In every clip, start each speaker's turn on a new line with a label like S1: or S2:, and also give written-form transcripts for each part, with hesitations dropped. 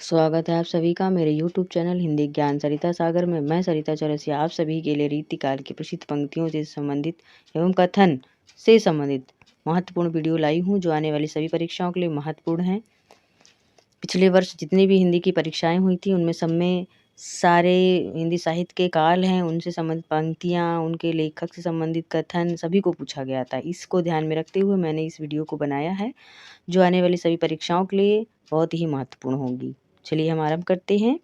S1: स्वागत है आप सभी का मेरे YouTube चैनल हिंदी ज्ञान सरिता सागर में। मैं सरिता चौरसिया आप सभी के लिए रीतिकाल की प्रसिद्ध पंक्तियों से संबंधित एवं कथन से संबंधित महत्वपूर्ण वीडियो लाई हूँ, जो आने वाली सभी परीक्षाओं के लिए महत्वपूर्ण हैं। पिछले वर्ष जितनी भी हिंदी की परीक्षाएं हुई थी, उनमें सब में सारे हिंदी साहित्य के काल हैं, उनसे संबंधित पंक्तियाँ, उनके लेखक से संबंधित कथन सभी को पूछा गया था। इसको ध्यान में रखते हुए मैंने इस वीडियो को बनाया है, जो आने वाली सभी परीक्षाओं के लिए बहुत ही महत्वपूर्ण होगी। चलिए हम आरंभ करते हैं।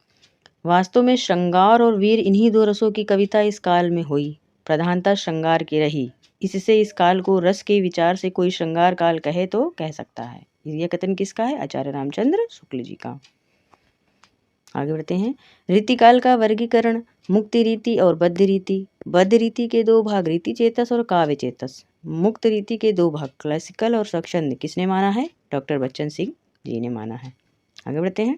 S1: वास्तव में श्रृंगार और वीर इन्हीं दो रसों की कविता इस काल में हुई, प्रधानता श्रृंगार की रही। इससे इस काल को रस के विचार से कोई श्रृंगार काल कहे तो कह सकता है। यह कथन किसका है? आचार्य रामचंद्र शुक्ल जी का। आगे बढ़ते हैं। रीतिकाल का वर्गीकरण मुक्ति रीति और बद्ध रीति। बद्ध रीति के दो भाग रीति चेतस और काव्य चेतस। मुक्त रीति के दो भाग क्लासिकल और स्वच्छंद किसने माना है? डॉक्टर बच्चन सिंह जी ने माना है। आगे बढ़ते हैं।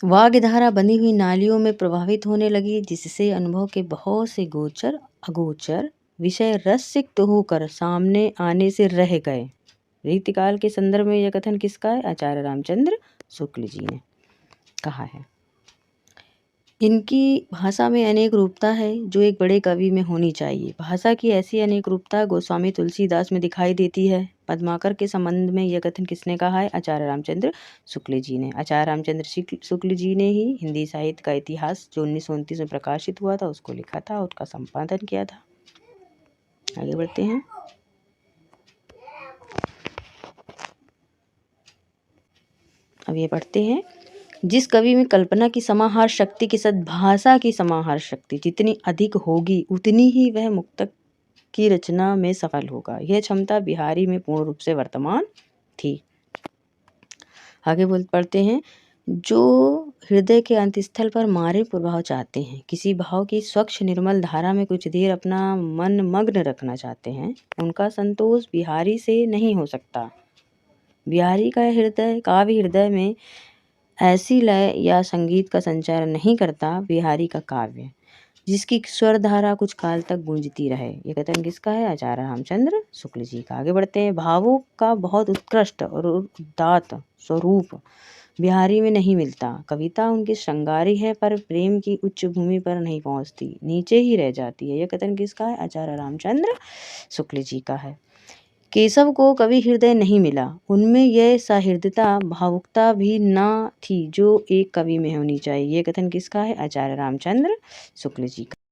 S1: वाग्धारा बनी हुई नालियों में प्रभावित होने लगी, जिससे अनुभव के बहुत से गोचर अगोचर विषय रससिक्त होकर सामने आने से रह गए। रीतिकाल के संदर्भ में यह कथन किसका है? आचार्य रामचंद्र शुक्ल जी ने कहा है। इनकी भाषा में अनेक रूपता है, जो एक बड़े कवि में होनी चाहिए। भाषा की ऐसी अनेक रूपता गोस्वामी तुलसीदास में दिखाई देती है। पद्माकर के संबंध में यह कथन किसने कहा है? आचार्य रामचंद्र शुक्ल जी ने। आचार्य रामचंद्र शुक्ल जी ने ही हिंदी साहित्य का इतिहास जो 1929 में प्रकाशित हुआ था उसको लिखा था, उसका संपादन किया था। आगे बढ़ते हैं। अब ये पढ़ते हैं। जिस कवि में कल्पना की समाहार शक्ति के साथ भाषा की समाहार शक्ति जितनी अधिक होगी, उतनी ही वह मुक्तक की रचना में सफल होगा। यह क्षमता बिहारी में पूर्ण रूप से वर्तमान थी। आगे पढ़ते हैं। जो हृदय के अंतस्थल पर मारे प्रभाव चाहते हैं, किसी भाव की स्वच्छ निर्मल धारा में कुछ देर अपना मन मग्न रखना चाहते हैं, उनका संतोष बिहारी से नहीं हो सकता। बिहारी का हृदय काव्य हृदय में ऐसी लय या संगीत का संचार नहीं करता, बिहारी का काव्य जिसकी स्वर धारा कुछ काल तक गूंजती रहे। ये कथन किसका है? आचार्य रामचंद्र शुक्ल जी का। आगे बढ़ते हैं। भावों का बहुत उत्कृष्ट और उदात्त स्वरूप बिहारी में नहीं मिलता। कविता उनकी श्रृंगारी है, पर प्रेम की उच्च भूमि पर नहीं पहुंचती, नीचे ही रह जाती है। यह कथन किसका है? आचार्य रामचंद्र शुक्ल जी का है। केशव को कवि हृदय नहीं मिला, उनमें यह सहृदयता भावुकता भी न थी जो एक कवि में होनी चाहिए। ये कथन किसका है? आचार्य रामचंद्र शुक्ल जी का।